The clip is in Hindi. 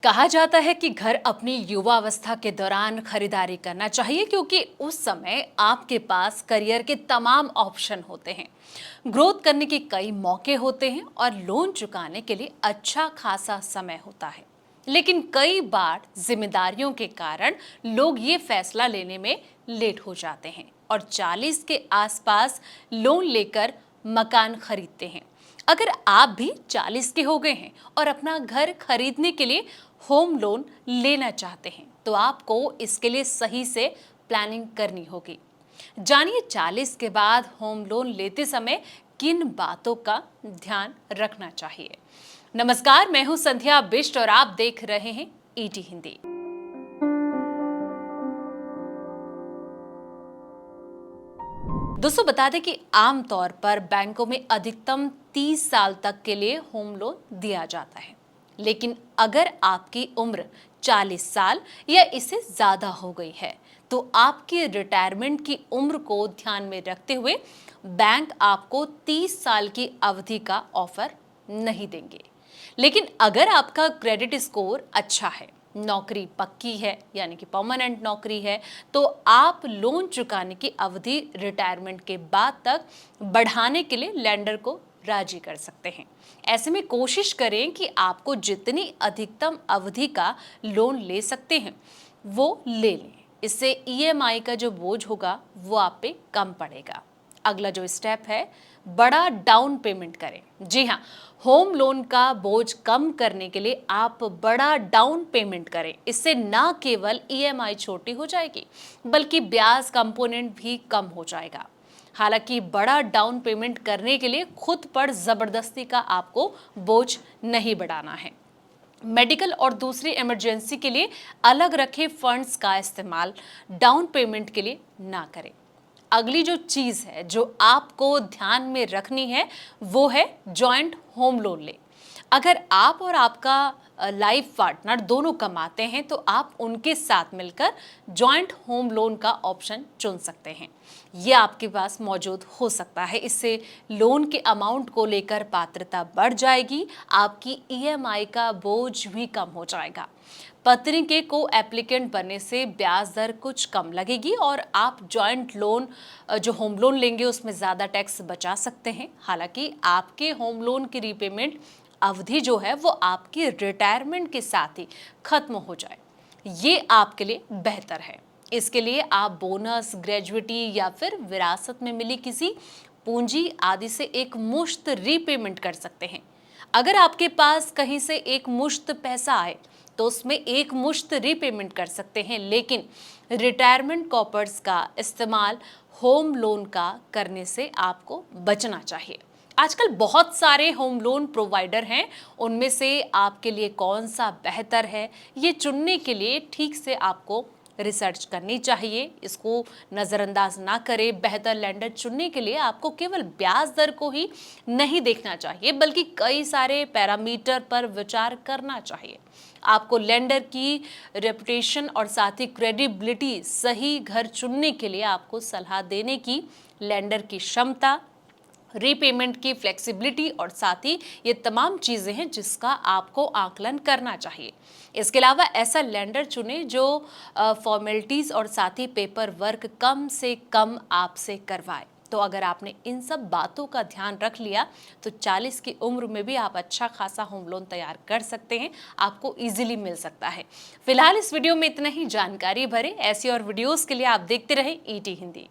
कहा जाता है कि घर अपनी युवावस्था के दौरान खरीदारी करना चाहिए क्योंकि उस समय आपके पास करियर के तमाम ऑप्शन होते हैं, ग्रोथ करने के कई मौके होते हैं और लोन चुकाने के लिए अच्छा खासा समय होता है। लेकिन कई बार जिम्मेदारियों के कारण लोग ये फैसला लेने में लेट हो जाते हैं और 40 के आसपास लोन लेकर मकान खरीदते हैं। अगर आप भी 40 के हो गए हैं और अपना घर खरीदने के लिए होम लोन लेना चाहते हैं तो आपको इसके लिए सही से प्लानिंग करनी होगी। जानिए 40 के बाद होम लोन लेते समय किन बातों का ध्यान रखना चाहिए। नमस्कार, मैं हूं संध्या बिष्ट और आप देख रहे हैं ईटी हिंदी। दोस्तों, बता दें कि आमतौर पर बैंकों में अधिकतम 30 साल तक के लिए होम लोन दिया जाता है, लेकिन अगर आपकी उम्र 40 साल या इससे ज़्यादा हो गई है तो आपकी रिटायरमेंट की उम्र को ध्यान में रखते हुए बैंक आपको 30 साल की अवधि का ऑफर नहीं देंगे। लेकिन अगर आपका क्रेडिट स्कोर अच्छा है, नौकरी पक्की है यानी कि परमानेंट नौकरी है, तो आप लोन चुकाने की अवधि रिटायरमेंट के बाद तक बढ़ाने के लिए लेंडर को राजी कर सकते हैं। ऐसे में कोशिश करें कि आपको जितनी अधिकतम अवधि का लोन ले सकते हैं वो ले लें। इससे ईएमआई का जो बोझ होगा वो आप पे कम पड़ेगा। अगला जो स्टेप है, बड़ा डाउन पेमेंट करें। जी हाँ, होम लोन का बोझ कम करने के लिए आप बड़ा डाउन पेमेंट करें। इससे ना केवल ईएमआई छोटी हो जाएगी बल्कि ब्याज कंपोनेंट भी कम हो जाएगा। हालांकि बड़ा डाउन पेमेंट करने के लिए खुद पर जबरदस्ती का आपको बोझ नहीं बढ़ाना है। मेडिकल और दूसरी इमरजेंसी के लिए अलग रखे फंड्स का इस्तेमाल डाउन पेमेंट के लिए ना करें। अगली जो चीज़ है जो आपको ध्यान में रखनी है वो है जॉइंट होम लोन ले। अगर आप और आपका लाइफ पार्टनर दोनों कमाते हैं तो आप उनके साथ मिलकर जॉइंट होम लोन का ऑप्शन चुन सकते हैं। ये आपके पास मौजूद हो सकता है। इससे लोन के अमाउंट को लेकर पात्रता बढ़ जाएगी, आपकी ईएमआई का बोझ भी कम हो जाएगा। पत्नी के को एप्लीकेंट बनने से ब्याज दर कुछ कम लगेगी और आप जॉइंट लोन जो होम लोन लेंगे उसमें ज़्यादा टैक्स बचा सकते हैं। हालांकि आपके होम लोन की रीपेमेंट अवधि जो है वो आपकी रिटायरमेंट के साथ ही खत्म हो जाए, ये आपके लिए बेहतर है। इसके लिए आप बोनस, ग्रेजुइटी या फिर विरासत में मिली किसी पूंजी आदि से एक मुश्त रीपेमेंट कर सकते हैं। अगर आपके पास कहीं से एक मुश्त पैसा आए तो उसमें एक मुश्त रीपेमेंट कर सकते हैं, लेकिन रिटायरमेंट कॉपर्स का इस्तेमाल होम लोन का करने से आपको बचना चाहिए। आजकल बहुत सारे होम लोन प्रोवाइडर हैं, उनमें से आपके लिए कौन सा बेहतर है ये चुनने के लिए ठीक से आपको रिसर्च करनी चाहिए। इसको नज़रअंदाज ना करें। बेहतर लेंडर चुनने के लिए आपको केवल ब्याज दर को ही नहीं देखना चाहिए बल्कि कई सारे पैरामीटर पर विचार करना चाहिए। आपको लेंडर की रेपुटेशन और साथ ही क्रेडिबिलिटी, सही घर चुनने के लिए आपको सलाह देने की लेंडर की क्षमता, रीपेमेंट की फ्लेक्सिबिलिटी और साथ ही ये तमाम चीज़ें हैं जिसका आपको आकलन करना चाहिए। इसके अलावा ऐसा लेंडर चुने जो फॉर्मेलिटीज़ और साथ ही पेपर वर्क कम से कम आपसे करवाए। तो अगर आपने इन सब बातों का ध्यान रख लिया तो 40 की उम्र में भी आप अच्छा खासा होम लोन तैयार कर सकते हैं, आपको इजीली मिल सकता है। फिलहाल इस वीडियो में इतना ही। जानकारी भरे ऐसी और वीडियोस के लिए आप देखते रहें ईटी हिंदी।